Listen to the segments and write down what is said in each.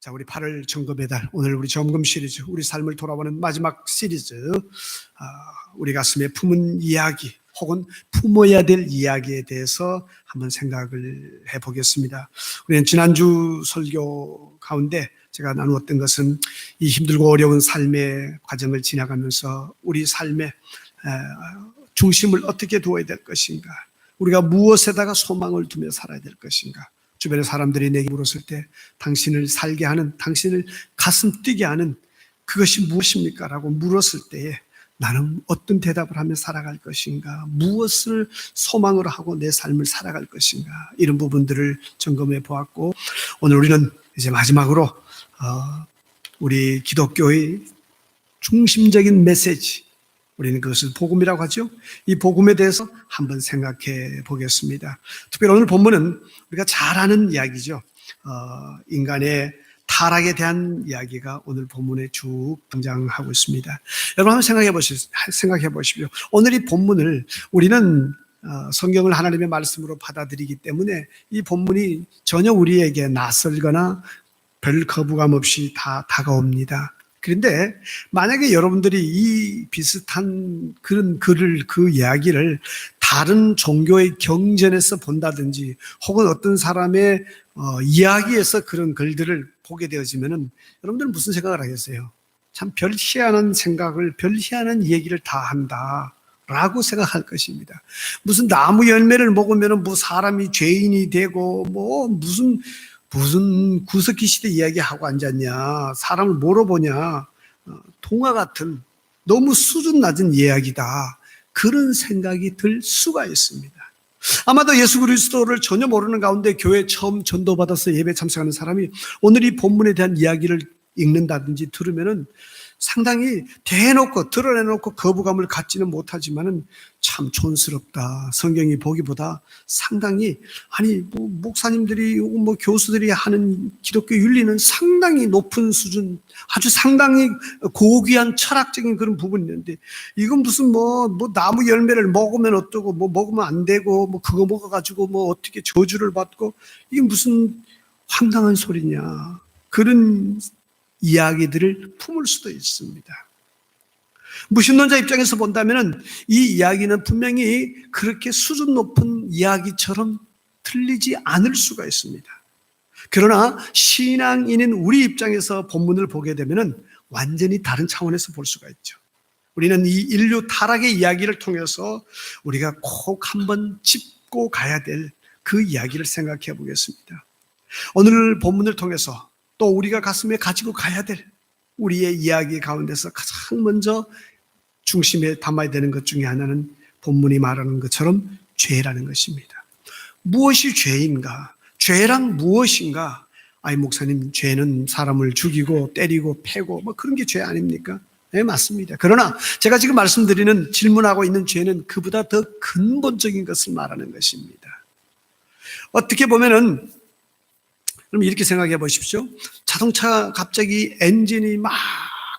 자, 우리 8월 점검의 달, 오늘 우리 점검 시리즈, 우리 삶을 돌아보는 마지막 시리즈, 우리 가슴에 품은 이야기 혹은 품어야 될 이야기에 대해서 한번 생각을 해보겠습니다. 우리는 지난주 설교 가운데 제가 나누었던 것은 이 힘들고 어려운 삶의 과정을 지나가면서 우리 삶의 중심을 어떻게 두어야 될 것인가, 우리가 무엇에다가 소망을 두며 살아야 될 것인가, 주변의 사람들이 내게 물었을 때 당신을 살게 하는, 당신을 가슴 뛰게 하는 그것이 무엇입니까? 라고 물었을 때에 나는 어떤 대답을 하며 살아갈 것인가, 무엇을 소망으로 하고 내 삶을 살아갈 것인가, 이런 부분들을 점검해 보았고, 오늘 우리는 이제 마지막으로 우리 기독교의 중심적인 메시지, 우리는 그것을 복음이라고 하죠. 이 복음에 대해서 한번 생각해 보겠습니다. 특별히 오늘 본문은 우리가 잘 아는 이야기죠. 인간의 타락에 대한 이야기가 오늘 본문에 쭉 등장하고 있습니다. 여러분 한번 생각해 보십시오. 오늘 이 본문을 우리는 성경을 하나님의 말씀으로 받아들이기 때문에 이 본문이 전혀 우리에게 낯설거나 별 거부감 없이 다 다가옵니다. 그런데 만약에 여러분들이 이 비슷한 그런 글을, 그 이야기를 다른 종교의 경전에서 본다든지 혹은 어떤 사람의 이야기에서 그런 글들을 보게 되어지면은 여러분들은 무슨 생각을 하겠어요? 참 별 희한한 생각을, 별 희한한 얘기를 다 한다 라고 생각할 것입니다. 무슨 나무 열매를 먹으면은 뭐 사람이 죄인이 되고 뭐 무슨 구석기 시대 이야기하고 앉았냐, 사람을 뭐로 보냐, 동화 같은 너무 수준 낮은 이야기다, 그런 생각이 들 수가 있습니다. 아마도 예수 그리스도를 전혀 모르는 가운데 교회에 처음 전도받아서 예배 참석하는 사람이 오늘 이 본문에 대한 이야기를 읽는다든지 들으면은 상당히 대놓고 드러내놓고 거부감을 갖지는 못하지만은 참 촌스럽다, 성경이 보기보다 상당히, 아니 뭐 목사님들이 뭐 교수들이 하는 기독교 윤리는 상당히 높은 수준, 아주 상당히 고귀한 철학적인 그런 부분이 있는데 이건 무슨 뭐 나무 열매를 먹으면 어떠고 뭐 먹으면 안 되고 뭐 그거 먹어가지고 뭐 어떻게 저주를 받고, 이게 무슨 황당한 소리냐, 그런 이야기들을 품을 수도 있습니다. 무신론자 입장에서 본다면 이 이야기는 분명히 그렇게 수준 높은 이야기처럼 들리지 않을 수가 있습니다. 그러나 신앙인인 우리 입장에서 본문을 보게 되면 완전히 다른 차원에서 볼 수가 있죠. 우리는 이 인류 타락의 이야기를 통해서 우리가 꼭 한번 짚고 가야 될 그 이야기를 생각해 보겠습니다. 오늘 본문을 통해서 또 우리가 가슴에 가지고 가야 될 우리의 이야기 가운데서 가장 먼저 중심에 담아야 되는 것 중에 하나는 본문이 말하는 것처럼 죄라는 것입니다. 무엇이 죄인가? 죄란 무엇인가? 아이 목사님, 죄는 사람을 죽이고 때리고 패고 뭐 그런 게 죄 아닙니까? 네, 맞습니다. 그러나 제가 지금 말씀드리는, 질문하고 있는 죄는 그보다 더 근본적인 것을 말하는 것입니다. 어떻게 보면은, 그럼 이렇게 생각해 보십시오. 자동차가 갑자기 엔진이 막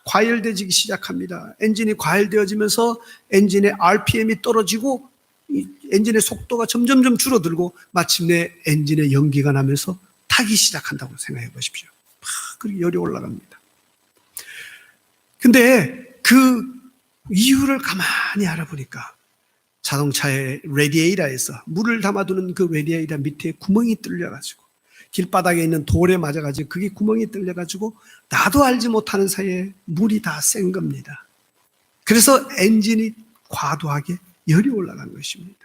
과열되기 시작합니다. 엔진이 과열되어지면서 엔진의 RPM이 떨어지고 엔진의 속도가 점점점 줄어들고 마침내 엔진에 연기가 나면서 타기 시작한다고 생각해 보십시오. 막 그렇게 열이 올라갑니다. 근데 그 이유를 가만히 알아보니까 자동차의 레디에이터에서 물을 담아두는 그 레디에이터 밑에 구멍이 뚫려가지고 길바닥에 있는 돌에 맞아가지고 그게 구멍이 뚫려가지고 나도 알지 못하는 사이에 물이 다 센 겁니다. 그래서 엔진이 과도하게 열이 올라간 것입니다.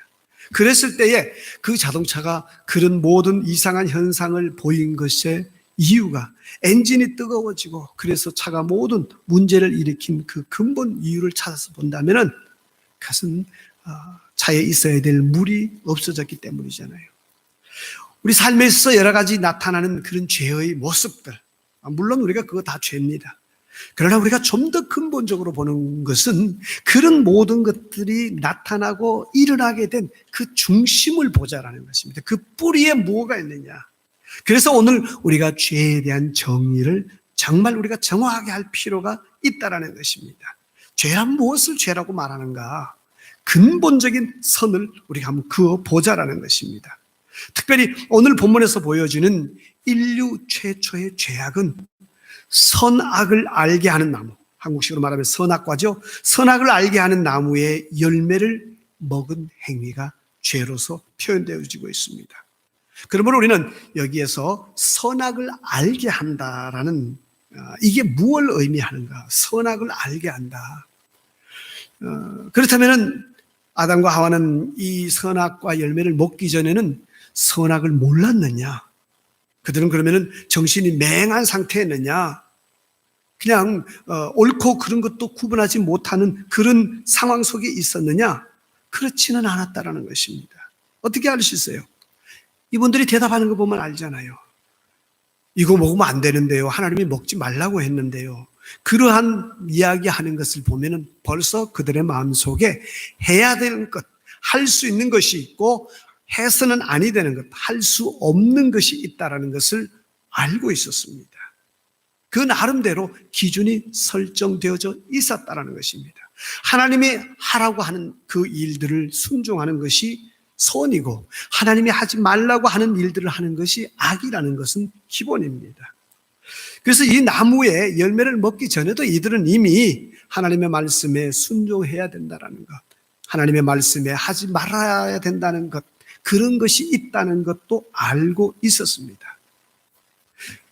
그랬을 때에 그 자동차가 그런 모든 이상한 현상을 보인 것의 이유가 엔진이 뜨거워지고 그래서 차가 모든 문제를 일으킨 그 근본 이유를 찾아서 본다면은 그것은 차에 있어야 될 물이 없어졌기 때문이잖아요. 우리 삶에 있어서 여러 가지 나타나는 그런 죄의 모습들, 물론 우리가 그거 다 죄입니다. 그러나 우리가 좀 더 근본적으로 보는 것은 그런 모든 것들이 나타나고 일어나게 된 그 중심을 보자라는 것입니다. 그 뿌리에 뭐가 있느냐. 그래서 오늘 우리가 죄에 대한 정의를 정말 우리가 정확하게 할 필요가 있다라는 것입니다. 죄란 무엇을 죄라고 말하는가? 근본적인 선을 우리가 한번 그어보자라는 것입니다. 특별히 오늘 본문에서 보여주는 인류 최초의 죄악은 선악을 알게 하는 나무, 한국식으로 말하면 선악과죠. 선악을 알게 하는 나무의 열매를 먹은 행위가 죄로서 표현되어지고 있습니다. 그러므로 우리는 여기에서 선악을 알게 한다라는 이게 무엇을 의미하는가? 선악을 알게 한다. 그렇다면 아담과 하와는 이 선악과 열매를 먹기 전에는 선악을 몰랐느냐? 그들은 그러면 정신이 맹한 상태였느냐? 그냥 옳고 그른 것도 구분하지 못하는 그런 상황 속에 있었느냐? 그렇지는 않았다라는 것입니다. 어떻게 알 수 있어요? 이분들이 대답하는 거 보면 알잖아요. 이거 먹으면 안 되는데요. 하나님이 먹지 말라고 했는데요. 그러한 이야기하는 것을 보면은 벌써 그들의 마음속에 해야 되는 것, 할 수 있는 것이 있고 해서는 아니 되는 것, 할 수 없는 것이 있다라는 것을 알고 있었습니다. 그 나름대로 기준이 설정되어져 있었다라는 것입니다. 하나님이 하라고 하는 그 일들을 순종하는 것이 선이고 하나님이 하지 말라고 하는 일들을 하는 것이 악이라는 것은 기본입니다. 그래서 이 나무의 열매를 먹기 전에도 이들은 이미 하나님의 말씀에 순종해야 된다는 것, 하나님의 말씀에 하지 말아야 된다는 것, 그런 것이 있다는 것도 알고 있었습니다.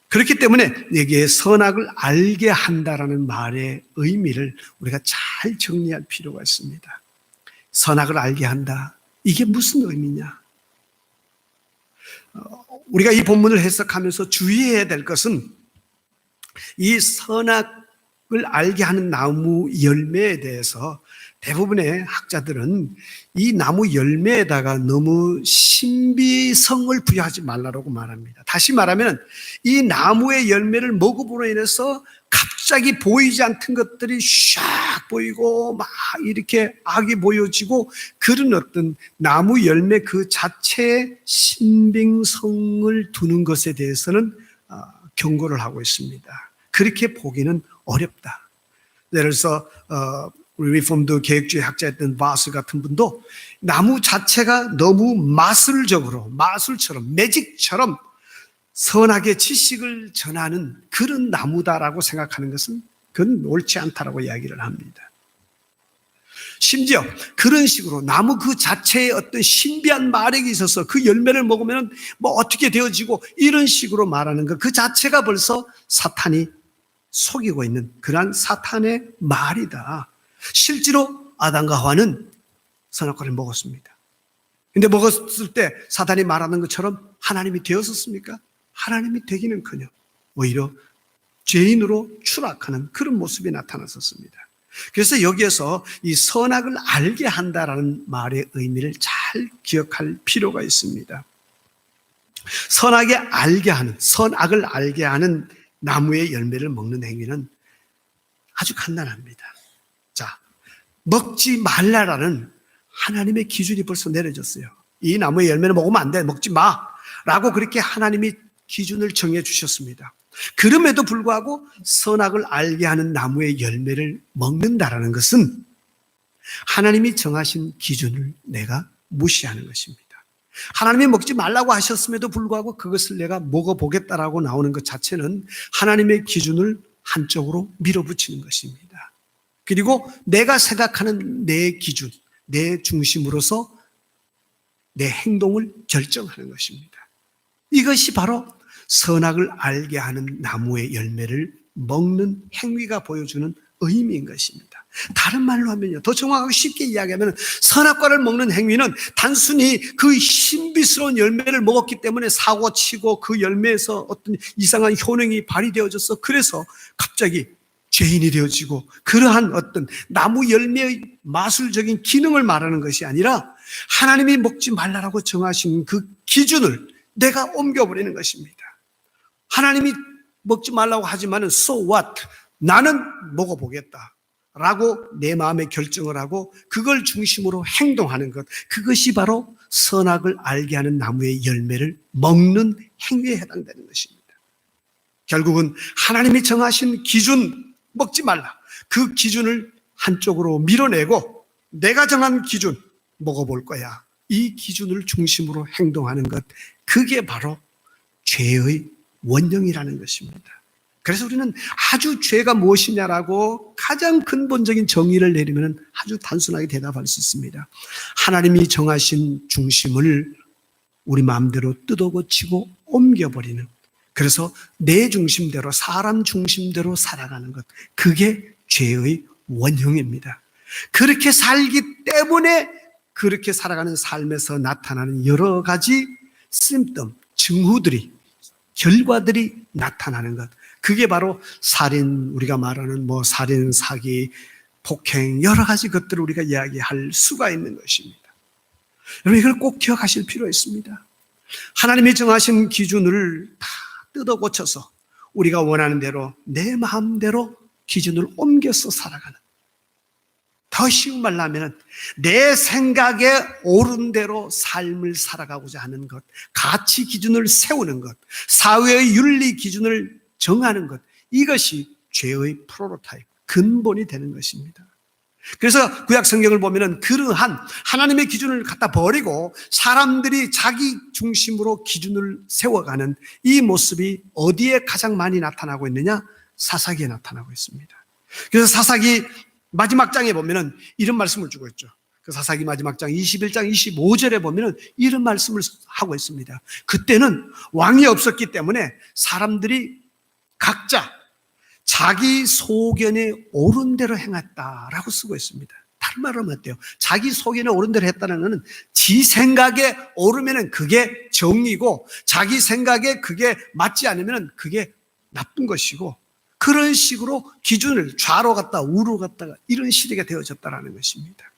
그렇기 때문에 여기에 선악을 알게 한다라는 말의 의미를 우리가 잘 정리할 필요가 있습니다. 선악을 알게 한다. 이게 무슨 의미냐? 우리가 이 본문을 해석하면서 주의해야 될 것은 이 선악을 알게 하는 나무 열매에 대해서 대부분의 학자들은 이 나무 열매에다가 너무 신비성을 부여하지 말라고 말합니다. 다시 말하면 이 나무의 열매를 먹음으로 인해서 갑자기 보이지 않던 것들이 샥 보이고 막 이렇게 악이 보여지고 그런 어떤 나무 열매 그 자체의 신빙성을 두는 것에 대해서는 경고를 하고 있습니다. 그렇게 보기는 어렵다. 예를 들어서 우리 리폼드 계획주의 학자였던 바스 같은 분도 나무 자체가 너무 마술처럼 매직처럼 선악의 지식을 전하는 그런 나무다라고 생각하는 것은 그건 옳지 않다라고 이야기를 합니다. 심지어 그런 식으로 나무 그 자체에 어떤 신비한 마력이 있어서 그 열매를 먹으면 뭐 어떻게 되어지고 이런 식으로 말하는 것 그 자체가 벌써 사탄이 속이고 있는 그러한 사탄의 말이다. 실제로 아담과 하와는 선악과를 먹었습니다. 근데 먹었을 때 사탄이 말하는 것처럼 하나님이 되었었습니까? 하나님이 되기는커녕 오히려 죄인으로 추락하는 그런 모습이 나타났었습니다. 그래서 여기에서 이 선악을 알게 한다라는 말의 의미를 잘 기억할 필요가 있습니다. 선악을 알게 하는 나무의 열매를 먹는 행위는 아주 간단합니다. 자, 먹지 말라라는 하나님의 기준이 벌써 내려졌어요. 이 나무의 열매를 먹으면 안 돼, 먹지 마 라고 그렇게 하나님이 기준을 정해 주셨습니다. 그럼에도 불구하고 선악을 알게 하는 나무의 열매를 먹는다라는 것은 하나님이 정하신 기준을 내가 무시하는 것입니다. 하나님이 먹지 말라고 하셨음에도 불구하고 그것을 내가 먹어보겠다라고 나오는 것 자체는 하나님의 기준을 한쪽으로 밀어붙이는 것입니다. 그리고 내가 생각하는 내 기준, 내 중심으로서 내 행동을 결정하는 것입니다. 이것이 바로 선악을 알게 하는 나무의 열매를 먹는 행위가 보여주는 의미인 것입니다. 다른 말로 하면요, 더 정확하게 쉽게 이야기하면 선악과를 먹는 행위는 단순히 그 신비스러운 열매를 먹었기 때문에 사고치고 그 열매에서 어떤 이상한 효능이 발휘되어져서 그래서 갑자기 죄인이 되어지고 그러한 어떤 나무 열매의 마술적인 기능을 말하는 것이 아니라 하나님이 먹지 말라고 정하신 그 기준을 내가 옮겨버리는 것입니다. 하나님이 먹지 말라고 하지만은 so what? 나는 먹어보겠다 라고 내 마음에 결정을 하고 그걸 중심으로 행동하는 것, 그것이 바로 선악을 알게 하는 나무의 열매를 먹는 행위에 해당되는 것입니다. 결국은 하나님이 정하신 기준, 먹지 말라, 그 기준을 한쪽으로 밀어내고 내가 정한 기준, 먹어볼 거야, 이 기준을 중심으로 행동하는 것, 그게 바로 죄의 원형이라는 것입니다. 그래서 우리는 아주 죄가 무엇이냐라고 가장 근본적인 정의를 내리면 아주 단순하게 대답할 수 있습니다. 하나님이 정하신 중심을 우리 마음대로 뜯어고치고 옮겨버리는, 그래서 내 중심대로, 사람 중심대로 살아가는 것, 그게 죄의 원흉입니다. 그렇게 살기 때문에 그렇게 살아가는 삶에서 나타나는 여러 가지 심점, 증후들이, 결과들이 나타나는 것, 그게 바로 살인, 우리가 말하는 살인, 사기, 폭행, 여러 가지 것들을 우리가 이야기할 수가 있는 것입니다. 여러분, 이걸 꼭 기억하실 필요가 있습니다. 하나님이 정하신 기준을 다 뜯어 고쳐서 우리가 원하는 대로, 내 마음대로 기준을 옮겨서 살아가는, 더 쉬운 말로 하면 내 생각에 옳은 대로 삶을 살아가고자 하는 것, 가치 기준을 세우는 것, 사회의 윤리 기준을 정하는 것, 이것이 죄의 프로토타입, 근본이 되는 것입니다. 그래서 구약 성경을 보면은 그러한 하나님의 기준을 갖다 버리고 사람들이 자기 중심으로 기준을 세워가는 이 모습이 어디에 가장 많이 나타나고 있느냐? 사사기에 나타나고 있습니다. 그래서 사사기 마지막 장에 보면은 이런 말씀을 주고 있죠. 그 사사기 마지막 장 21장 25절에 보면은 이런 말씀을 하고 있습니다. 그때는 왕이 없었기 때문에 사람들이 각자 자기 소견에 옳은 대로 행했다라고 쓰고 있습니다. 다른 말로 하면 어때요? 자기 소견에 옳은 대로 했다는 것은 지 생각에 오르면은 그게 정의고, 자기 생각에 그게 맞지 않으면은 그게 나쁜 것이고, 그런 식으로 기준을 좌로 갔다 우로 갔다가 이런 시대가 되어졌다는 것입니다.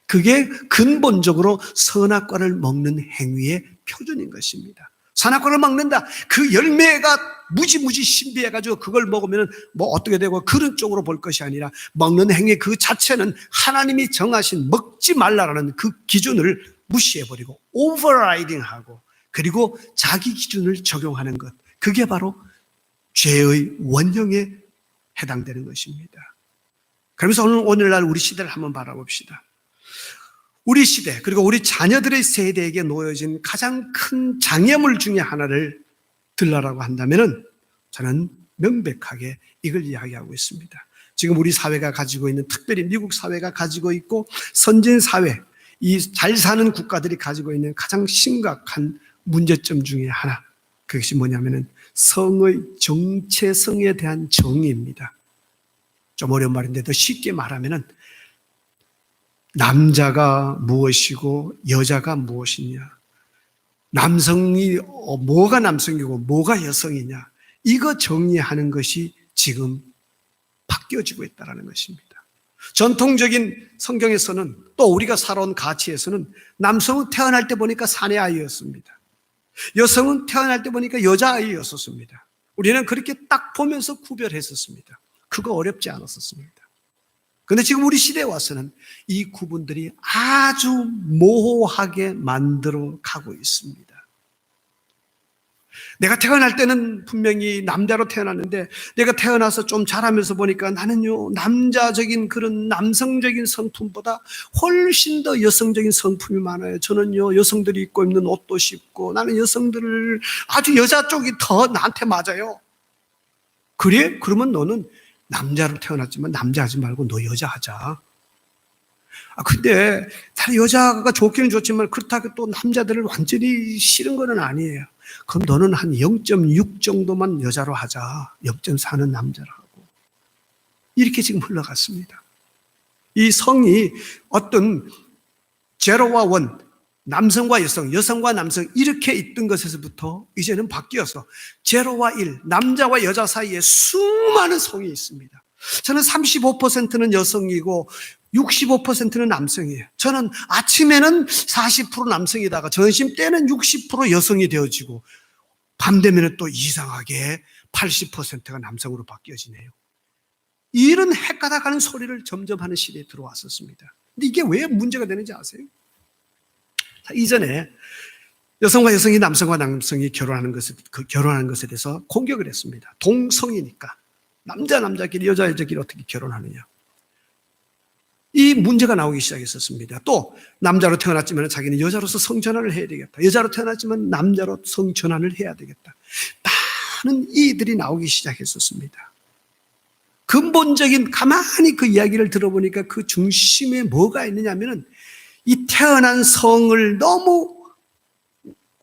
그게 근본적으로 선악과를 먹는 행위의 표준인 것입니다. 선악과를 먹는다, 그 열매가 무지무지 신비해가지고 그걸 먹으면 어떻게 되고 그런 쪽으로 볼 것이 아니라, 먹는 행위 그 자체는 하나님이 정하신 먹지 말라라는 그 기준을 무시해버리고 오버라이딩하고, 그리고 자기 기준을 적용하는 것, 그게 바로 죄의 원형에 해당되는 것입니다. 그러면서 오늘날 우리 시대를 한번 바라봅시다. 우리 시대, 그리고 우리 자녀들의 세대에게 놓여진 가장 큰 장애물 중에 하나를 들라라고 한다면은 저는 명백하게 이걸 이야기하고 있습니다. 지금 우리 사회가 가지고 있는, 특별히 미국 사회가 가지고 있고 선진 사회, 이 잘 사는 국가들이 가지고 있는 가장 심각한 문제점 중에 하나, 그것이 뭐냐면은 성의 정체성에 대한 정의입니다. 좀 어려운 말인데 더 쉽게 말하면은 남자가 무엇이고 여자가 무엇이냐, 남성이 뭐가 남성이고 뭐가 여성이냐, 이거 정리하는 것이 지금 바뀌어지고 있다는 것입니다. 전통적인 성경에서는, 또 우리가 살아온 가치에서는 남성은 태어날 때 보니까 사내 아이였습니다. 여성은 태어날 때 보니까 여자아이였었습니다. 우리는 그렇게 딱 보면서 구별했었습니다. 그거 어렵지 않았었습니다. 그런데 지금 우리 시대에 와서는 이 구분들이 아주 모호하게 만들어 가고 있습니다. 내가 태어날 때는 분명히 남자로 태어났는데, 내가 태어나서 좀 자라면서 보니까 나는요, 남자적인 그런 남성적인 성품보다 훨씬 더 여성적인 성품이 많아요. 저는요, 여성들이 입고 입는 옷도 쉽고, 나는 여성들을 아주 여자 쪽이 더 나한테 맞아요. 그래? 그러면 너는 남자로 태어났지만 남자 하지 말고 너 여자 하자. 근데 다른 여자가 좋기는 좋지만 그렇다고 또 남자들을 완전히 싫은 건 아니에요. 그럼 너는 한 0.6 정도만 여자로 하자. 0.4는 남자로 하고. 이렇게 지금 흘러갔습니다. 이 성이 어떤 제로와 원, 남성과 여성, 여성과 남성 이렇게 있던 것에서부터 이제는 바뀌어서 제로와 일, 남자와 여자 사이에 수많은 성이 있습니다. 저는 35%는 여성이고 65%는 남성이에요. 저는 아침에는 40% 남성이다가 점심 때는 60% 여성이 되어지고, 밤 되면 또 이상하게 80%가 남성으로 바뀌어지네요. 이런 헷가닥하는 소리를 점점 하는 시대에 들어왔었습니다. 근데 이게 왜 문제가 되는지 아세요? 이전에 여성과 여성이, 남성과 남성이 결혼하는 것에 대해서 공격을 했습니다. 동성이니까 남자끼리 여자끼리 어떻게 결혼하느냐, 이 문제가 나오기 시작했었습니다. 또 남자로 태어났지만 자기는 여자로서 성전환을 해야 되겠다, 여자로 태어났지만 남자로 성전환을 해야 되겠다, 하는 이들이 나오기 시작했었습니다. 근본적인 가만히 그 이야기를 들어보니까 그 중심에 뭐가 있느냐면은 이 태어난 성을 너무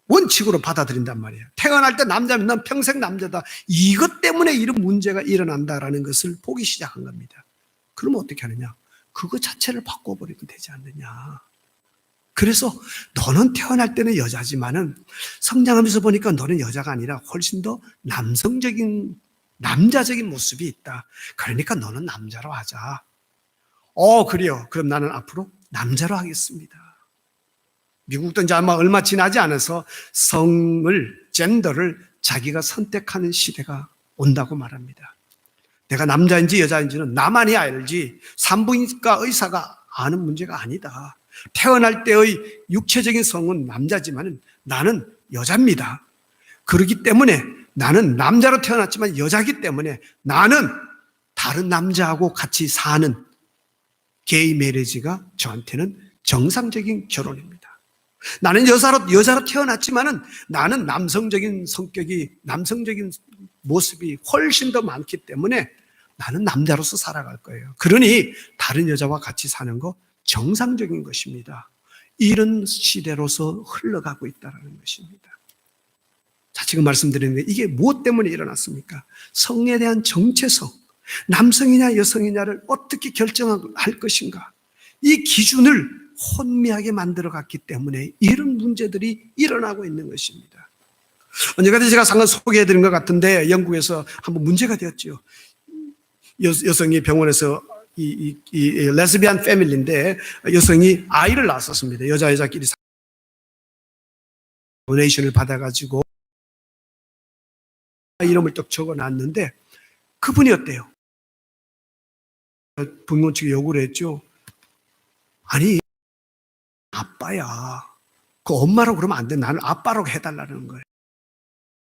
원칙으로 받아들인단 말이에요. 태어날 때 남자면 난 평생 남자다. 이것 때문에 이런 문제가 일어난다라는 것을 보기 시작한 겁니다. 그러면 어떻게 하느냐? 그거 자체를 바꿔버리면 되지 않느냐. 그래서 너는 태어날 때는 여자지만은 성장하면서 보니까 너는 여자가 아니라 훨씬 더 남자적인 모습이 있다. 그러니까 너는 남자로 하자. 그래요. 그럼 나는 앞으로 남자로 하겠습니다. 미국도 이제 아마 얼마 지나지 않아서 젠더를 자기가 선택하는 시대가 온다고 말합니다. 내가 남자인지 여자인지는 나만이 알지 산부인과 의사가 아는 문제가 아니다. 태어날 때의 육체적인 성은 남자지만 나는 여자입니다. 그렇기 때문에 나는 남자로 태어났지만 여자이기 때문에 나는 다른 남자하고 같이 사는 게이 매리지가 저한테는 정상적인 결혼입니다. 나는 여자로 태어났지만은 나는 남성적인 모습이 훨씬 더 많기 때문에 나는 남자로서 살아갈 거예요. 그러니 다른 여자와 같이 사는 거 정상적인 것입니다. 이런 시대로서 흘러가고 있다는 것입니다. 자, 지금 말씀드리는 게 이게 무엇 때문에 일어났습니까? 성에 대한 정체성, 남성이냐 여성이냐를 어떻게 결정할 것인가, 이 기준을 혼미하게 만들어갔기 때문에 이런 문제들이 일어나고 있는 것입니다. 언젠가 제가 잠깐 소개해드린 것 같은데 영국에서 한번 문제가 되었죠. 여성이 병원에서 이 레즈비안 패밀리인데 여성이 아이를 낳았었습니다. 여자끼리 도네이션을 받아가지고 이름을 딱 적어놨는데 그분이 어때요? 부모 측에 요구를 했죠. 아니 아빠야. 그 엄마라고 그러면 안 돼. 나는 아빠라고 해달라는 거예요.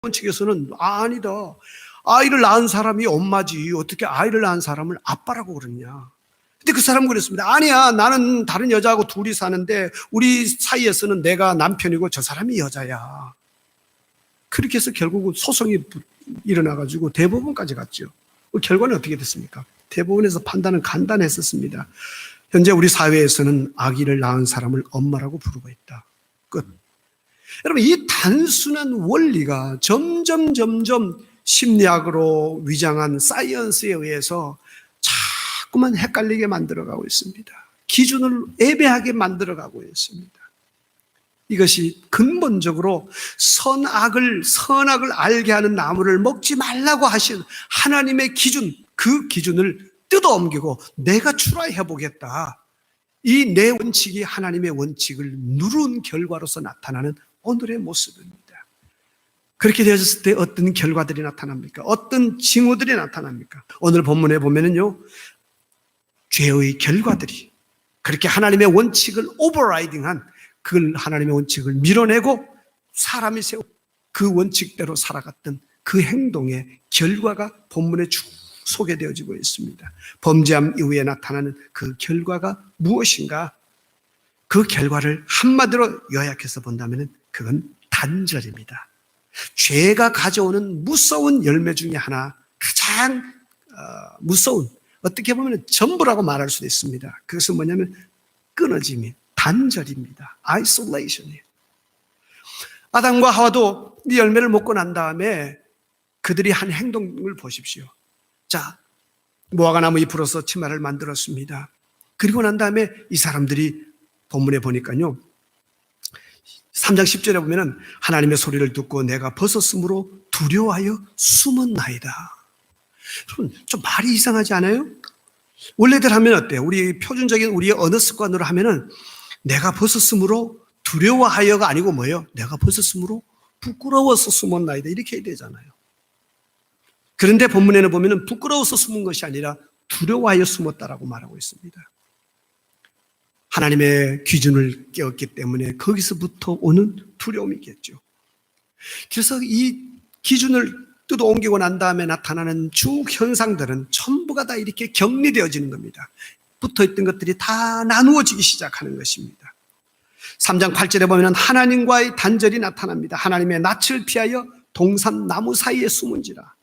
부모 측에서는 아니다. 아이를 낳은 사람이 엄마지 어떻게 아이를 낳은 사람을 아빠라고 그러냐. 근데 그 사람은 그랬습니다. 아니야, 나는 다른 여자하고 둘이 사는데 우리 사이에서는 내가 남편이고 저 사람이 여자야. 그렇게 해서 결국은 소송이 일어나가지고 대법원까지 갔죠. 그 결과는 어떻게 됐습니까? 대법원에서 판단은 간단했었습니다. 현재 우리 사회에서는 아기를 낳은 사람을 엄마라고 부르고 있다. 끝. 여러분, 이 단순한 원리가 점점 심리학으로 위장한 사이언스에 의해서 자꾸만 헷갈리게 만들어가고 있습니다. 기준을 애매하게 만들어가고 있습니다. 이것이 근본적으로 선악을 알게 하는 나무를 먹지 말라고 하신 하나님의 기준, 그 기준을 뜯어옮기고 내가 출하해 보겠다. 이 내 원칙이 하나님의 원칙을 누른 결과로서 나타나는 오늘의 모습입니다. 그렇게 되어졌을 때 어떤 결과들이 나타납니까? 어떤 징후들이 나타납니까? 오늘 본문에 보면은요, 죄의 결과들이 그렇게 하나님의 원칙을 오버라이딩한 그 하나님의 원칙을 밀어내고 사람이 세운 그 원칙대로 살아갔던 그 행동의 결과가 본문에 쭉 소개되어지고 있습니다. 범죄함 이후에 나타나는 그 결과가 무엇인가? 그 결과를 한마디로 요약해서 본다면 그건 단절입니다. 죄가 가져오는 무서운 열매 중에 하나, 가장 무서운, 어떻게 보면 전부라고 말할 수도 있습니다. 그것은 뭐냐면 끊어짐이, 단절입니다. isolation이에요. 아담과 하와도 이 열매를 먹고 난 다음에 그들이 한 행동을 보십시오. 자, 무화과 나무 잎으로서 치마를 만들었습니다. 그리고 난 다음에 이 사람들이 본문에 보니까요, 3장 10절에 보면은 하나님의 소리를 듣고 내가 벗었으므로 두려워하여 숨었나이다. 여러분, 좀 말이 이상하지 않아요? 원래대로 하면 어때요? 우리 표준적인 우리의 언어 습관으로 하면은 내가 벗었으므로 두려워하여가 아니고 뭐예요? 내가 벗었으므로 부끄러워서 숨었나이다. 이렇게 해야 되잖아요. 그런데 본문에는 보면은 부끄러워서 숨은 것이 아니라 두려워하여 숨었다라고 말하고 있습니다. 하나님의 기준을 깨웠기 때문에 거기서부터 오는 두려움이겠죠. 그래서 이 기준을 뜯어옮기고 난 다음에 나타나는 주 현상들은 전부가 다 이렇게 격리되어지는 겁니다. 붙어있던 것들이 다 나누어지기 시작하는 것입니다. 3장 8절에 보면 하나님과의 단절이 나타납니다. 하나님의 낯을 피하여 동산 나무 사이에 숨은지라.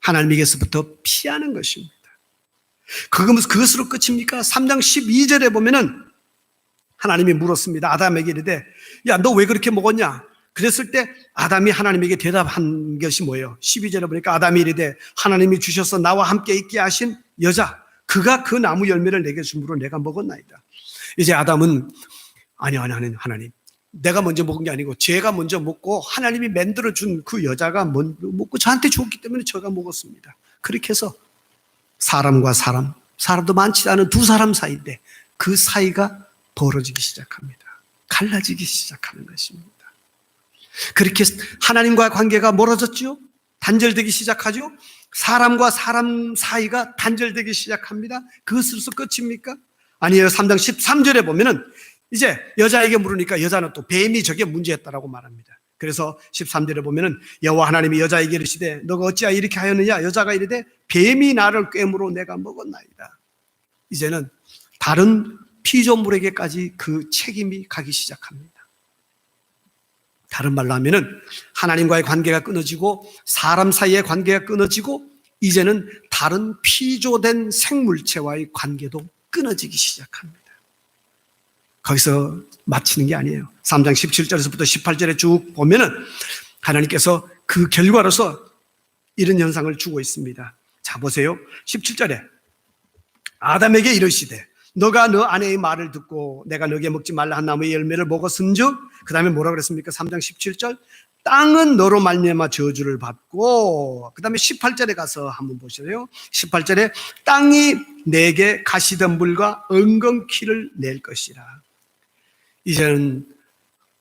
하나님에게서부터 피하는 것입니다. 그것으로 끝입니까? 3장 12절에 보면은 하나님이 물었습니다. 아담에게 이르되 야, 너 왜 그렇게 먹었냐? 그랬을 때 아담이 하나님에게 대답한 것이 뭐예요? 12절에 보니까 아담이 이르되 하나님이 주셔서 나와 함께 있게 하신 여자, 그가 그 나무 열매를 내게 줌으로 내가 먹었나이다. 이제 아담은 아니 하나님, 내가 먼저 먹은 게 아니고 제가 먼저 먹고 하나님이 만들어준 그 여자가 먹고 저한테 줬기 때문에 제가 먹었습니다. 그렇게 해서 사람과 사람도 많지 않은 두 사람 사이인데 그 사이가 벌어지기 시작합니다. 갈라지기 시작하는 것입니다. 그렇게 하나님과의 관계가 멀어졌죠. 단절되기 시작하죠. 사람과 사람 사이가 단절되기 시작합니다. 그것으로서 끝입니까? 아니에요. 3장 13절에 보면은 이제 여자에게 물으니까 여자는 또 뱀이 저게 문제였다라고 말합니다. 그래서 13절에 보면은 여호와 하나님이 여자에게 이르시되 너가 어찌하여 이렇게 하였느냐? 여자가 이르되 뱀이 나를 꿰므로 내가 먹었나이다. 이제는 다른 피조물에게까지 그 책임이 가기 시작합니다. 다른 말로 하면은 하나님과의 관계가 끊어지고 사람 사이의 관계가 끊어지고 이제는 다른 피조된 생물체와의 관계도 끊어지기 시작합니다. 거기서 마치는 게 아니에요. 3장 17절에서부터 18절에 쭉 보면은 하나님께서 그 결과로서 이런 현상을 주고 있습니다. 자, 보세요. 17절에 아담에게 이르시되 너가 너 아내의 말을 듣고 내가 너에게 먹지 말라 한 나무의 열매를 먹었은즉, 그 다음에 뭐라 그랬습니까? 3장 17절 땅은 너로 말미암아 저주를 받고, 그 다음에 18절에 가서 한번 보시래요. 18절에 땅이 내게 가시덤불과 엉겅퀴를 낼 것이라. 이제는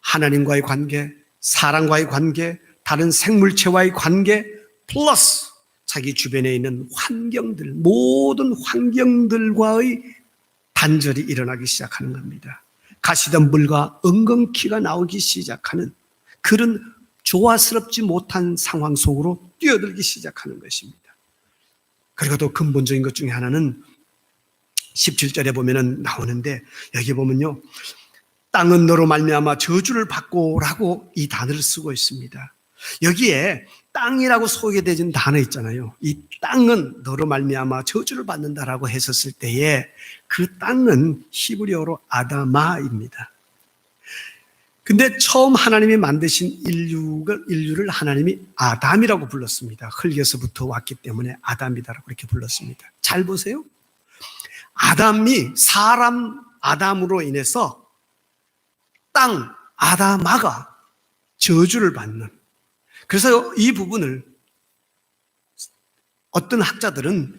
하나님과의 관계, 사람과의 관계, 다른 생물체와의 관계 플러스 자기 주변에 있는 환경들, 모든 환경들과의 단절이 일어나기 시작하는 겁니다. 가시덤불과 엉겅퀴가 나오기 시작하는 그런 조화스럽지 못한 상황 속으로 뛰어들기 시작하는 것입니다. 그리고 또 근본적인 것 중에 하나는 17절에 보면은 나오는데, 여기 보면요, 땅은 너로 말미암아 저주를 받고라고 이 단어를 쓰고 있습니다. 여기에 땅이라고 소개되는 단어 있잖아요. 이 땅은 너로 말미암아 저주를 받는다라고 했었을 때에 그 땅은 히브리어로 아다마입니다. 근데 처음 하나님이 만드신 인류를 하나님이 아담이라고 불렀습니다. 흙에서부터 왔기 때문에 아담이다라고 이렇게 불렀습니다. 잘 보세요. 아담이 사람 아담으로 인해서 땅 아다마가 저주를 받는, 그래서 이 부분을 어떤 학자들은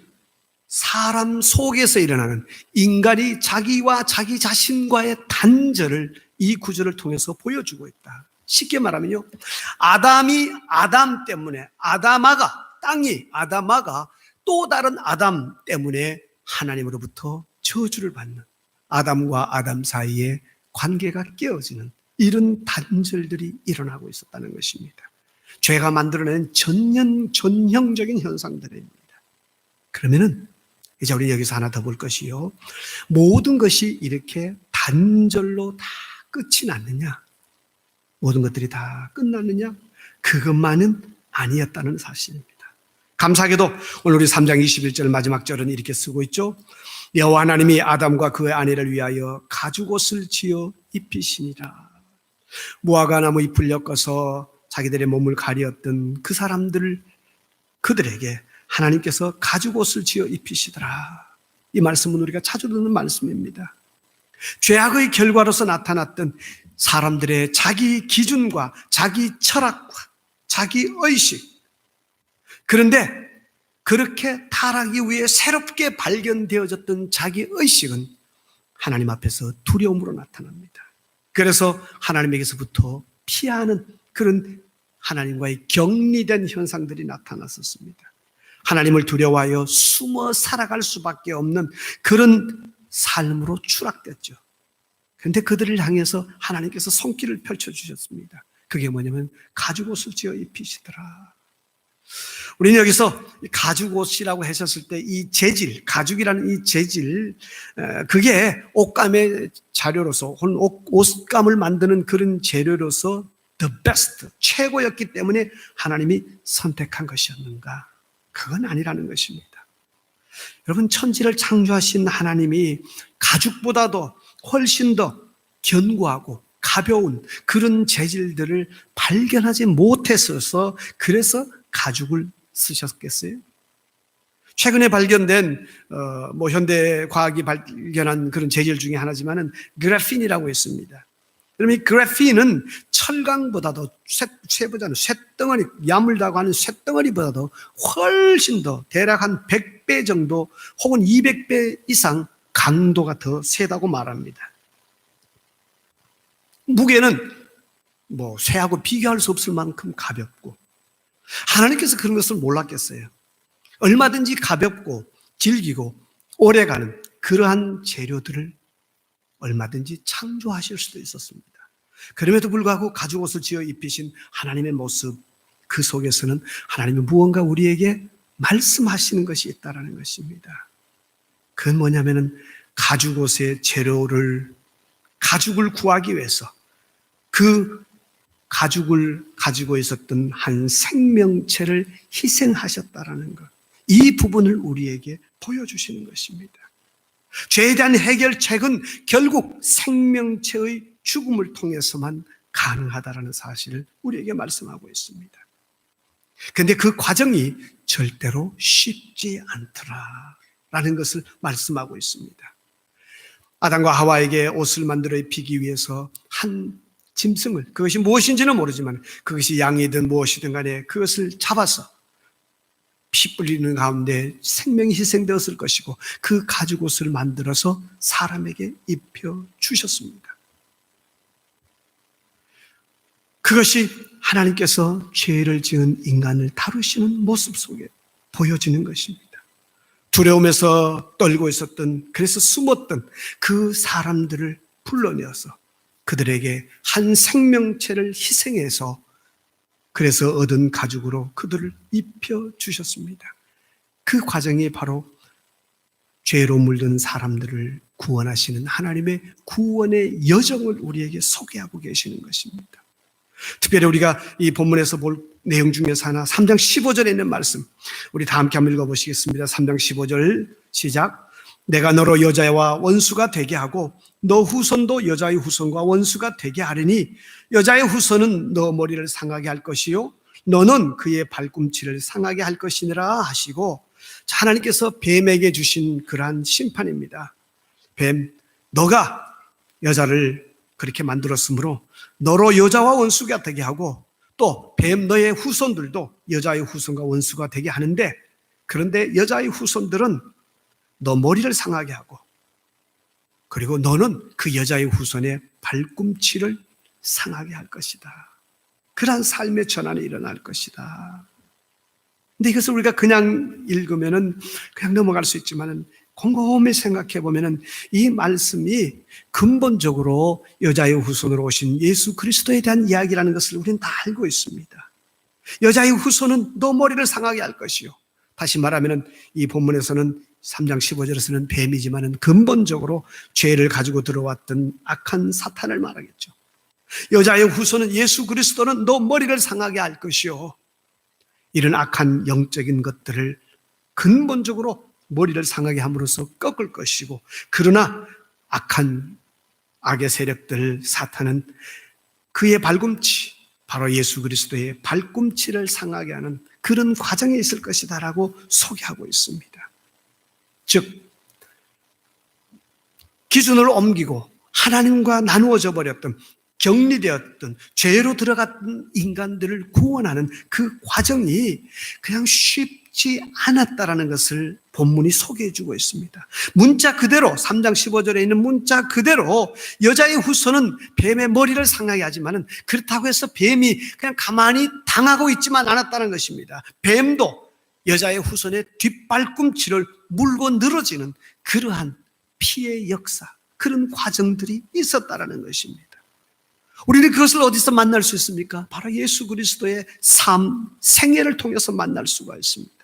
사람 속에서 일어나는 인간이 자기와 자기 자신과의 단절을 이 구절을 통해서 보여주고 있다. 쉽게 말하면요, 아담이 아담 때문에 땅이 아다마가 또 다른 아담 때문에 하나님으로부터 저주를 받는, 아담과 아담 사이에 관계가 깨어지는 이런 단절들이 일어나고 있었다는 것입니다. 죄가 만들어낸 전형적인 현상들입니다. 그러면은 이제 우리 여기서 하나 더 볼 것이요, 모든 것이 이렇게 단절로 다 끝이 났느냐? 모든 것들이 다 끝났느냐? 그것만은 아니었다는 사실입니다. 감사하게도 오늘 우리 3장 21절 마지막 절은 이렇게 쓰고 있죠. 여호와 하나님이 아담과 그의 아내를 위하여 가죽옷을 지어 입히시니라. 무화과 나무 잎을 엮어서 자기들의 몸을 가리었던 그 그들에게 하나님께서 가죽옷을 지어 입히시더라. 이 말씀은 우리가 자주 듣는 말씀입니다. 죄악의 결과로서 나타났던 사람들의 자기 기준과 자기 철학과 자기 의식, 그런데 그렇게 타락이 위해 새롭게 발견되어졌던 자기 의식은 하나님 앞에서 두려움으로 나타납니다. 그래서 하나님에게서부터 피하는 그런 하나님과의 격리된 현상들이 나타났었습니다. 하나님을 두려워하여 숨어 살아갈 수밖에 없는 그런 삶으로 추락됐죠. 그런데 그들을 향해서 하나님께서 손길을 펼쳐주셨습니다. 그게 뭐냐면 가죽옷을 지어 입히시더라. 우리는 여기서 가죽옷이라고 하셨을 때 이 재질, 가죽이라는 이 재질, 그게 옷감의 자료로서 혹은 옷감을 만드는 그런 재료로서 the best, 최고였기 때문에 하나님이 선택한 것이었는가? 그건 아니라는 것입니다. 여러분, 천지를 창조하신 하나님이 가죽보다도 훨씬 더 견고하고 가벼운 그런 재질들을 발견하지 못했어서 그래서 가죽을 쓰셨겠어요? 최근에 발견된 현대 과학이 발견한 그런 재질 중에 하나지만은 그래핀이라고 있습니다. 그럼 이 그래핀은 철강보다도 쇳덩어리, 야물다고 하는 쇳덩어리보다도 훨씬 더 대략 한 100배 정도 혹은 200배 이상 강도가 더 세다고 말합니다. 무게는 쇠하고 비교할 수 없을 만큼 가볍고, 하나님께서 그런 것을 몰랐겠어요. 얼마든지 가볍고 질기고 오래가는 그러한 재료들을 얼마든지 창조하실 수도 있었습니다. 그럼에도 불구하고 가죽 옷을 지어 입히신 하나님의 모습, 그 속에서는 하나님이 무언가 우리에게 말씀하시는 것이 있다는 것입니다. 그건 뭐냐면은 가죽 옷의 재료를, 가죽을 구하기 위해서 그 가죽을 가지고 있었던 한 생명체를 희생하셨다라는 것, 이 부분을 우리에게 보여주시는 것입니다. 죄에 대한 해결책은 결국 생명체의 죽음을 통해서만 가능하다라는 사실을 우리에게 말씀하고 있습니다. 그런데 그 과정이 절대로 쉽지 않더라라는 것을 말씀하고 있습니다. 아담과 하와에게 옷을 만들어 입히기 위해서 한 짐승을, 그것이 무엇인지는 모르지만 그것이 양이든 무엇이든 간에 그것을 잡아서 피 뿌리는 가운데 생명이 희생되었을 것이고 그 가죽 옷을 만들어서 사람에게 입혀 주셨습니다. 그것이 하나님께서 죄를 지은 인간을 다루시는 모습 속에 보여지는 것입니다. 두려움에서 떨고 있었던, 그래서 숨었던 그 사람들을 불러내어서 그들에게 한 생명체를 희생해서 그래서 얻은 가죽으로 그들을 입혀주셨습니다. 그 과정이 바로 죄로 물든 사람들을 구원하시는 하나님의 구원의 여정을 우리에게 소개하고 계시는 것입니다. 특별히 우리가 이 본문에서 볼 내용 중에서 하나, 3장 15절에 있는 말씀, 우리 다 함께 한번 읽어보시겠습니다. 3장 15절 시작. 내가 너로 여자와 원수가 되게 하고 너 후손도 여자의 후손과 원수가 되게 하리니 여자의 후손은 너 머리를 상하게 할 것이요 너는 그의 발꿈치를 상하게 할 것이니라 하시고, 하나님께서 뱀에게 주신 그러한 심판입니다. 뱀, 너가 여자를 그렇게 만들었으므로 너로 여자와 원수가 되게 하고 또 뱀 너의 후손들도 여자의 후손과 원수가 되게 하는데, 그런데 여자의 후손들은 너 머리를 상하게 하고 그리고 너는 그 여자의 후손의 발꿈치를 상하게 할 것이다. 그러한 삶의 전환이 일어날 것이다. 근데 이것을 우리가 그냥 읽으면은 그냥 넘어갈 수 있지만은 곰곰이 생각해 보면은 이 말씀이 근본적으로 여자의 후손으로 오신 예수 그리스도에 대한 이야기라는 것을 우리는 다 알고 있습니다. 여자의 후손은 너 머리를 상하게 할 것이요. 다시 말하면은 이 본문에서는 3장 15절에서는 뱀이지만은 근본적으로 죄를 가지고 들어왔던 악한 사탄을 말하겠죠. 여자의 후손은 예수 그리스도는 너 머리를 상하게 할 것이요. 이런 악한 영적인 것들을 근본적으로 머리를 상하게 함으로써 꺾을 것이고, 그러나 악한 악의 세력들 사탄은 그의 발꿈치, 바로 예수 그리스도의 발꿈치를 상하게 하는 그런 과정에 있을 것이다라고 소개하고 있습니다. 즉 기준을 옮기고 하나님과 나누어져 버렸던, 격리되었던, 죄로 들어갔던 인간들을 구원하는 그 과정이 그냥 쉽지 않았다라는 것을 본문이 소개해주고 있습니다. 문자 그대로 3장 15절에 있는 문자 그대로 여자의 후손은 뱀의 머리를 상하게 하지만은 그렇다고 해서 뱀이 그냥 가만히 당하고 있지만 않았다는 것입니다. 뱀도 여자의 후손의 뒷발꿈치를 물고 늘어지는 그러한 피의 역사, 그런 과정들이 있었다라는 것입니다. 우리는 그것을 어디서 만날 수 있습니까? 바로 예수 그리스도의 삶, 생애를 통해서 만날 수가 있습니다.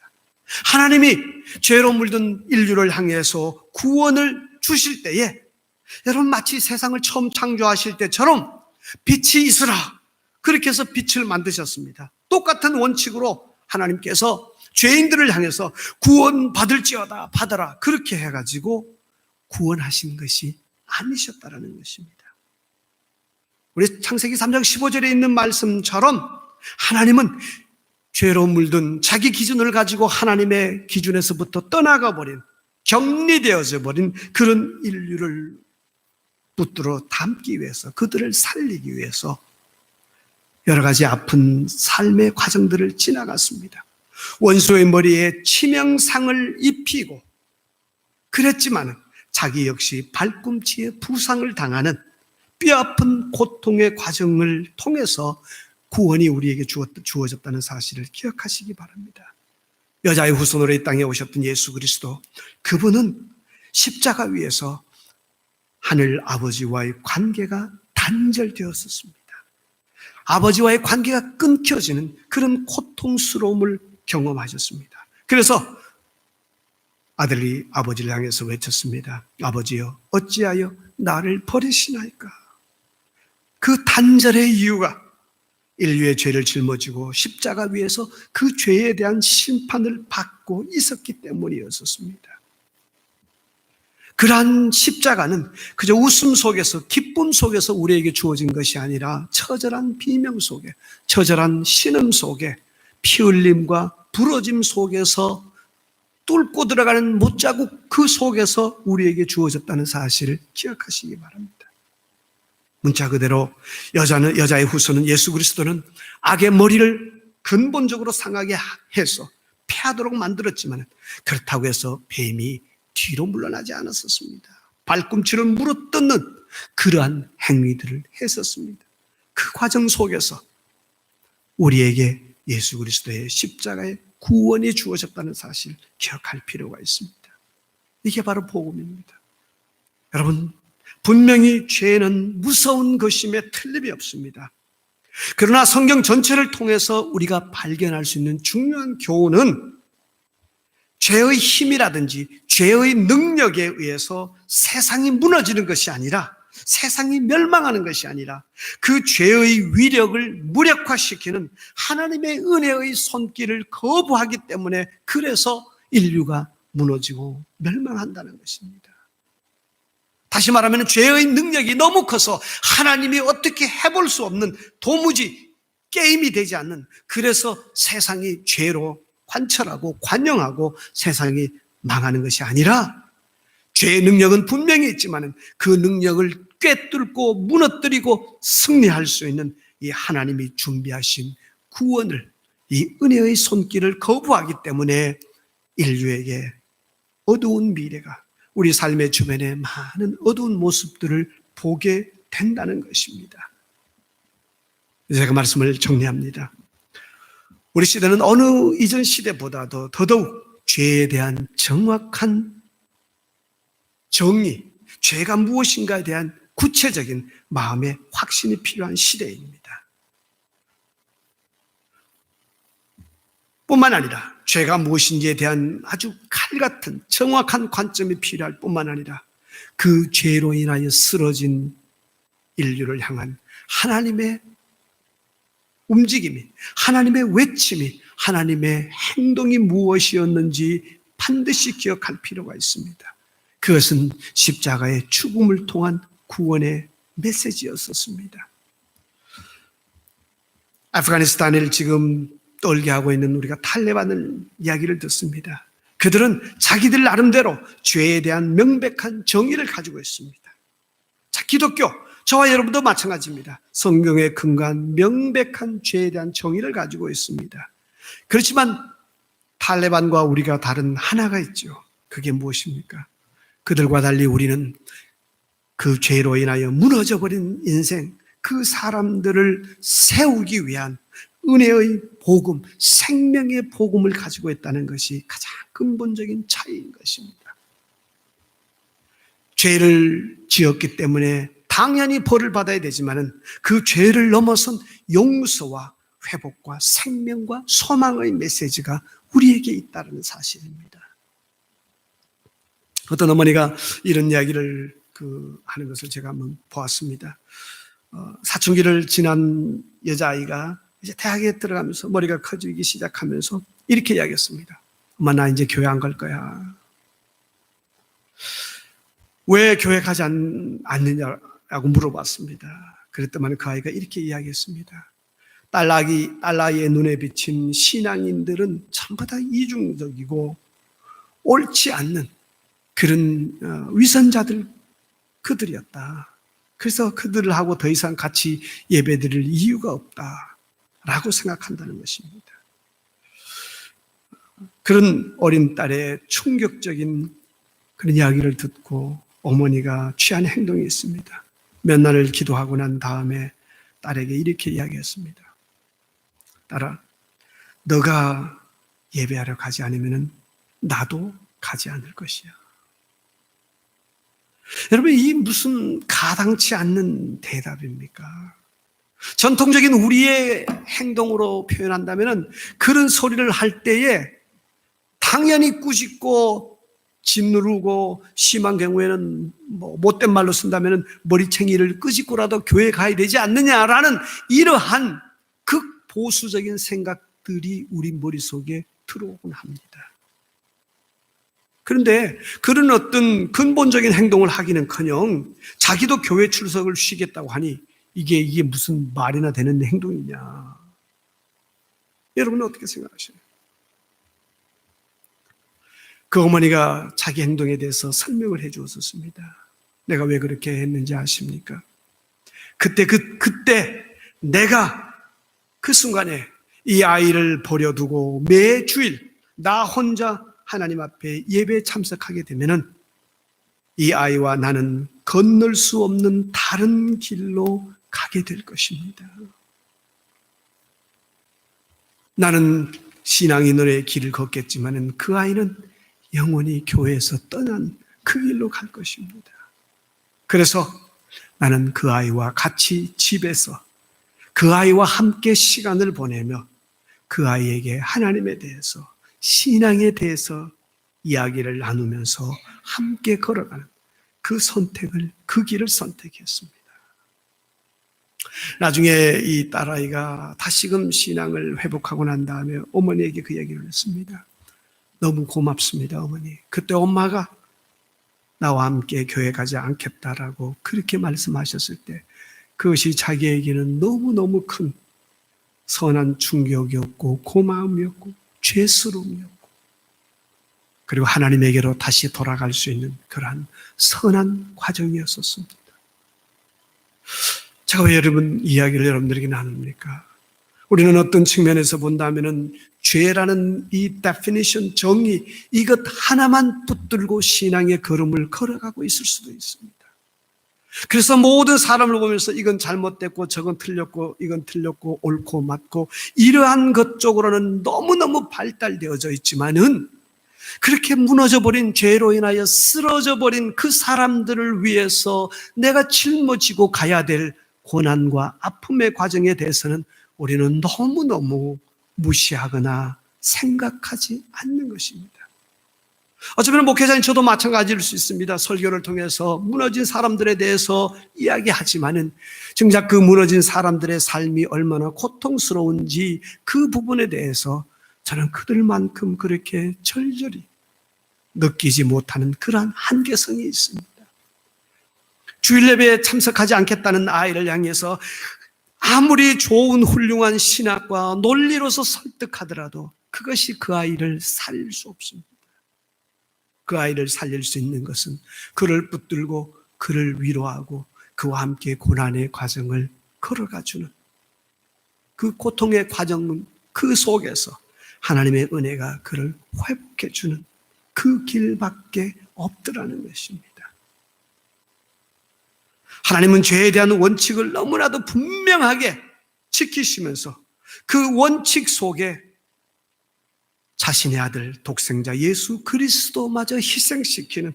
하나님이 죄로 물든 인류를 향해서 구원을 주실 때에, 여러분 마치 세상을 처음 창조하실 때처럼 빛이 있으라 그렇게 해서 빛을 만드셨습니다. 똑같은 원칙으로 하나님께서 죄인들을 향해서 구원받을지어다 받아라 그렇게 해가지고 구원하신 것이 아니셨다라는 것입니다. 우리 창세기 3장 15절에 있는 말씀처럼 하나님은 죄로 물든 자기 기준을 가지고 하나님의 기준에서부터 떠나가 버린, 격리되어져 버린 그런 인류를 붙들어 담기 위해서, 그들을 살리기 위해서 여러 가지 아픈 삶의 과정들을 지나갔습니다. 원수의 머리에 치명상을 입히고 그랬지만 자기 역시 발꿈치에 부상을 당하는 뼈아픈 고통의 과정을 통해서 구원이 우리에게 주어졌다는 사실을 기억하시기 바랍니다. 여자의 후손으로 이 땅에 오셨던 예수 그리스도, 그분은 십자가 위에서 하늘 아버지와의 관계가 단절되었었습니다. 아버지와의 관계가 끊겨지는 그런 고통스러움을 경험하셨습니다. 그래서 아들이 아버지를 향해서 외쳤습니다. 아버지여, 어찌하여 나를 버리시나이까? 그 단절의 이유가 인류의 죄를 짊어지고 십자가 위에서 그 죄에 대한 심판을 받고 있었기 때문이었습니다. 그러한 십자가는 그저 웃음 속에서, 기쁨 속에서 우리에게 주어진 것이 아니라 처절한 비명 속에, 처절한 신음 속에, 피 흘림과 부러짐 속에서 뚫고 들어가는 못자국 그 속에서 우리에게 주어졌다는 사실을 기억하시기 바랍니다. 문자 그대로 여자의 후손은, 예수 그리스도는 악의 머리를 근본적으로 상하게 해서 패하도록 만들었지만 그렇다고 해서 뱀이 뒤로 물러나지 않았었습니다. 발꿈치를 물어뜯는 그러한 행위들을 했었습니다. 그 과정 속에서 우리에게 예수 그리스도의 십자가의 구원이 주어졌다는 사실 기억할 필요가 있습니다. 이게 바로 복음입니다. 여러분, 분명히 죄는 무서운 것임에 틀림이 없습니다. 그러나 성경 전체를 통해서 우리가 발견할 수 있는 중요한 교훈은 죄의 힘이라든지 죄의 능력에 의해서 세상이 무너지는 것이 아니라, 세상이 멸망하는 것이 아니라 그 죄의 위력을 무력화시키는 하나님의 은혜의 손길을 거부하기 때문에, 그래서 인류가 무너지고 멸망한다는 것입니다. 다시 말하면 죄의 능력이 너무 커서 하나님이 어떻게 해볼 수 없는, 도무지 게임이 되지 않는, 그래서 세상이 죄로 관철하고 관영하고 세상이 망하는 것이 아니라, 죄의 능력은 분명히 있지만 그 능력을 꿰뚫고 무너뜨리고 승리할 수 있는 이 하나님이 준비하신 구원을, 이 은혜의 손길을 거부하기 때문에 인류에게 어두운 미래가, 우리 삶의 주변에 많은 어두운 모습들을 보게 된다는 것입니다. 제가 말씀을 정리합니다. 우리 시대는 어느 이전 시대보다도 더더욱 죄에 대한 정확한 정의, 죄가 무엇인가에 대한 구체적인 마음의 확신이 필요한 시대입니다. 뿐만 아니라 죄가 무엇인지에 대한 아주 칼같은 정확한 관점이 필요할 뿐만 아니라 그 죄로 인하여 쓰러진 인류를 향한 하나님의 움직임이, 하나님의 외침이, 하나님의 행동이 무엇이었는지 반드시 기억할 필요가 있습니다. 그것은 십자가의 죽음을 통한 구원의 메시지였었습니다. 아프가니스탄을 지금 떨게 하고 있는 우리가 탈레반을 이야기를 듣습니다. 그들은 자기들 나름대로 죄에 대한 명백한 정의를 가지고 있습니다. 자, 기독교, 저와 여러분도 마찬가지입니다. 성경에 근거한 명백한 죄에 대한 정의를 가지고 있습니다. 그렇지만 탈레반과 우리가 다른 하나가 있죠. 그게 무엇입니까? 그들과 달리 우리는 그 죄로 인하여 무너져버린 인생, 그 사람들을 세우기 위한 은혜의 복음, 생명의 복음을 가지고 있다는 것이 가장 근본적인 차이인 것입니다. 죄를 지었기 때문에 당연히 벌을 받아야 되지만 그 죄를 넘어선 용서와 회복과 생명과 소망의 메시지가 우리에게 있다는 사실입니다. 어떤 어머니가 이런 이야기를 하는 것을 제가 한번 보았습니다. 사춘기를 지난 여자아이가 이제 대학에 들어가면서 머리가 커지기 시작하면서 이렇게 이야기했습니다. 엄마, 나 이제 교회 안 갈 거야. 왜 교회 가지 않느냐고 물어봤습니다. 그랬더니 그 아이가 이렇게 이야기했습니다. 딸아이의 눈에 비친 신앙인들은 전부 다 이중적이고 옳지 않는 그런 위선자들 그들이었다. 그래서 그들하고 더 이상 같이 예배드릴 이유가 없다라고 생각한다는 것입니다. 그런 어린 딸의 충격적인 그런 이야기를 듣고 어머니가 취한 행동이 있습니다. 몇 날을 기도하고 난 다음에 딸에게 이렇게 이야기했습니다. 딸아, 너가 예배하러 가지 않으면 나도 가지 않을 것이야. 여러분, 이 무슨 가당치 않는 대답입니까? 전통적인 우리의 행동으로 표현한다면 그런 소리를 할 때에 당연히 꾸짖고 짓누르고 심한 경우에는 못된 말로 쓴다면 머리챙이를 끄집고라도 교회에 가야 되지 않느냐라는 이러한 극보수적인 생각들이 우리 머릿속에 들어오곤 합니다. 그런데 그런 어떤 근본적인 행동을 하기는커녕 자기도 교회 출석을 쉬겠다고 하니 이게 무슨 말이나 되는 행동이냐. 여러분은 어떻게 생각하세요? 그 어머니가 자기 행동에 대해서 설명을 해 주었습니다. 내가 왜 그렇게 했는지 아십니까? 그때 내가 그 순간에 이 아이를 버려두고 매주일 나 혼자 하나님 앞에 예배에 참석하게 되면은 이 아이와 나는 건널 수 없는 다른 길로 가게 될 것입니다. 나는 신앙인으로의 길을 걷겠지만은 그 아이는 영원히 교회에서 떠난 그 길로 갈 것입니다. 그래서 나는 그 아이와 같이 집에서 그 아이와 함께 시간을 보내며 그 아이에게 하나님에 대해서 신앙에 대해서 이야기를 나누면서 함께 걸어가는 그 길을 선택했습니다. 나중에 이 딸아이가 다시금 신앙을 회복하고 난 다음에 어머니에게 그 얘기를 했습니다. 너무 고맙습니다, 어머니. 그때 엄마가 나와 함께 교회 가지 않겠다라고 그렇게 말씀하셨을 때 그것이 자기에게는 너무너무 큰 선한 충격이었고 고마움이었고 죄스러움이었고 그리고 하나님에게로 다시 돌아갈 수 있는 그러한 선한 과정이었었습니다. 제가 왜 이야기를 여러분들에게 나눕니까? 우리는 어떤 측면에서 본다면은 죄라는 이 definition, 정의, 이것 하나만 붙들고 신앙의 걸음을 걸어가고 있을 수도 있습니다. 그래서 모든 사람을 보면서 이건 잘못됐고 저건 틀렸고 이건 틀렸고 옳고 맞고 이러한 것 쪽으로는 너무너무 발달되어져 있지만은 그렇게 무너져버린 죄로 인하여 쓰러져버린 그 사람들을 위해서 내가 짊어지고 가야 될 고난과 아픔의 과정에 대해서는 우리는 너무너무 무시하거나 생각하지 않는 것입니다. 어쩌면 목회자인 저도 마찬가지일 수 있습니다. 설교를 통해서 무너진 사람들에 대해서 이야기하지만은 정작 그 무너진 사람들의 삶이 얼마나 고통스러운지 그 부분에 대해서 저는 그들만큼 그렇게 절절히 느끼지 못하는 그러한 한계성이 있습니다. 주일 예배에 참석하지 않겠다는 아이를 향해서 아무리 좋은 훌륭한 신학과 논리로서 설득하더라도 그것이 그 아이를 살릴 수 없습니다. 그 아이를 살릴 수 있는 것은 그를 붙들고 그를 위로하고 그와 함께 고난의 과정을 걸어가주는 그 고통의 과정은 그 속에서 하나님의 은혜가 그를 회복해주는 그 길밖에 없더라는 것입니다. 하나님은 죄에 대한 원칙을 너무나도 분명하게 지키시면서 그 원칙 속에 자신의 아들 독생자 예수 그리스도마저 희생시키는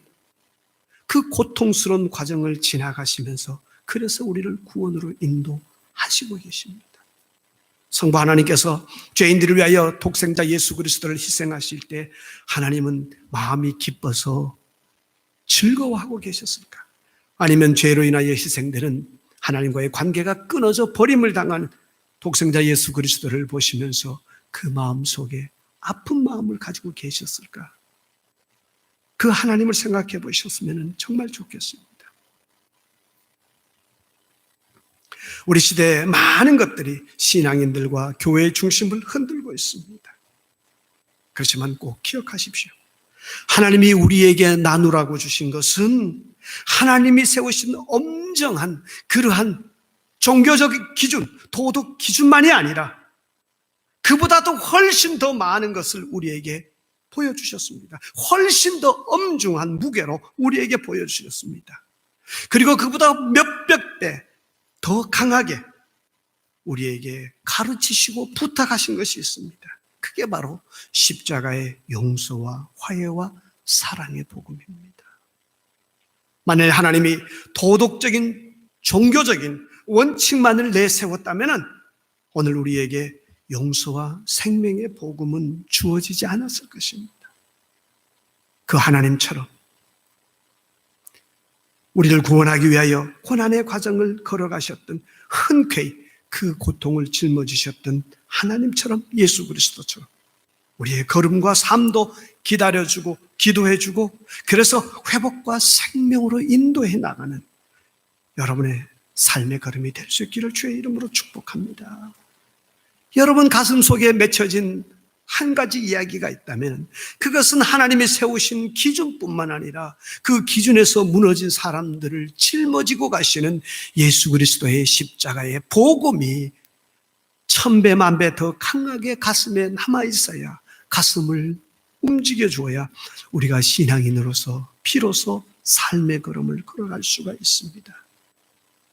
그 고통스러운 과정을 지나가시면서 그래서 우리를 구원으로 인도하시고 계십니다. 성부 하나님께서 죄인들을 위하여 독생자 예수 그리스도를 희생하실 때 하나님은 마음이 기뻐서 즐거워하고 계셨을까? 아니면 죄로 인하여 희생되는 하나님과의 관계가 끊어져 버림을 당한 독생자 예수 그리스도를 보시면서 그 마음 속에 아픈 마음을 가지고 계셨을까? 그 하나님을 생각해 보셨으면 정말 좋겠습니다. 우리 시대의 많은 것들이 신앙인들과 교회의 중심을 흔들고 있습니다. 그렇지만 꼭 기억하십시오. 하나님이 우리에게 나누라고 주신 것은 하나님이 세우신 엄정한 그러한 종교적 기준, 도덕 기준만이 아니라 그보다도 훨씬 더 많은 것을 우리에게 보여주셨습니다. 훨씬 더 엄중한 무게로 우리에게 보여주셨습니다. 그리고 그보다 몇백 배 더 강하게 우리에게 가르치시고 부탁하신 것이 있습니다. 그게 바로 십자가의 용서와 화해와 사랑의 복음입니다. 만일 하나님이 도덕적인 종교적인 원칙만을 내세웠다면 오늘 우리에게 용서와 생명의 복음은 주어지지 않았을 것입니다. 그 하나님처럼 우리를 구원하기 위하여 고난의 과정을 걸어가셨던, 흔쾌히 그 고통을 짊어지셨던 하나님처럼, 예수 그리스도처럼 우리의 걸음과 삶도 기다려주고 기도해주고, 그래서 회복과 생명으로 인도해 나가는 여러분의 삶의 걸음이 될 수 있기를 주의 이름으로 축복합니다. 여러분 가슴 속에 맺혀진 한 가지 이야기가 있다면 그것은 하나님이 세우신 기준뿐만 아니라 그 기준에서 무너진 사람들을 짊어지고 가시는 예수 그리스도의 십자가의 복음이 천배 만배 더 강하게 가슴에 남아 있어야, 가슴을 움직여 주어야 우리가 신앙인으로서 비로소 삶의 걸음을 걸어갈 수가 있습니다.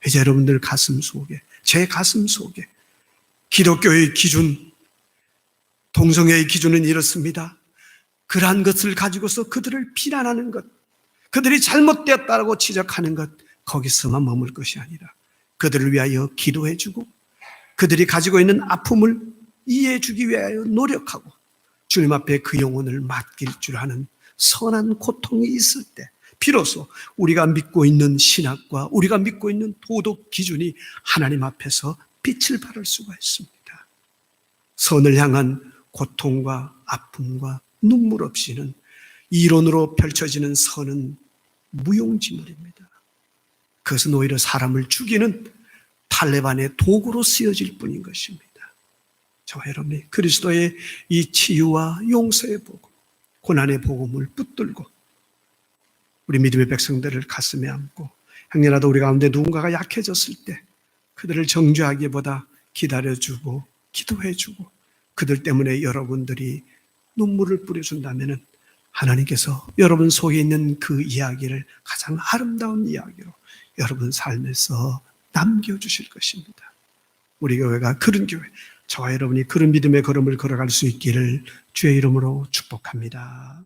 이제 여러분들 가슴 속에, 제 가슴 속에 기독교의 기준, 동성애의 기준은 이렇습니다. 그러한 것을 가지고서 그들을 비난하는 것, 그들이 잘못되었다고 지적하는 것, 거기서만 머물 것이 아니라 그들을 위하여 기도해주고 그들이 가지고 있는 아픔을 이해해주기 위하여 노력하고 주님 앞에 그 영혼을 맡길 줄 아는 선한 고통이 있을 때 비로소 우리가 믿고 있는 신학과 우리가 믿고 있는 도덕 기준이 하나님 앞에서 빛을 발할 수가 있습니다. 선을 향한 고통과 아픔과 눈물 없이는, 이론으로 펼쳐지는 선은 무용지물입니다. 그것은 오히려 사람을 죽이는 탈레반의 도구로 쓰여질 뿐인 것입니다. 저와 여러분이 그리스도의 이 치유와 용서의 복음, 고난의 복음을 붙들고 우리 믿음의 백성들을 가슴에 안고, 행여라도 우리 가운데 누군가가 약해졌을 때 그들을 정죄하기보다 기다려주고 기도해주고 그들 때문에 여러분들이 눈물을 뿌려준다면 하나님께서 여러분 속에 있는 그 이야기를 가장 아름다운 이야기로 여러분 삶에서 남겨주실 것입니다. 우리 교회가 그런 교회, 저와 여러분이 그런 믿음의 걸음을 걸어갈 수 있기를 주의 이름으로 축복합니다.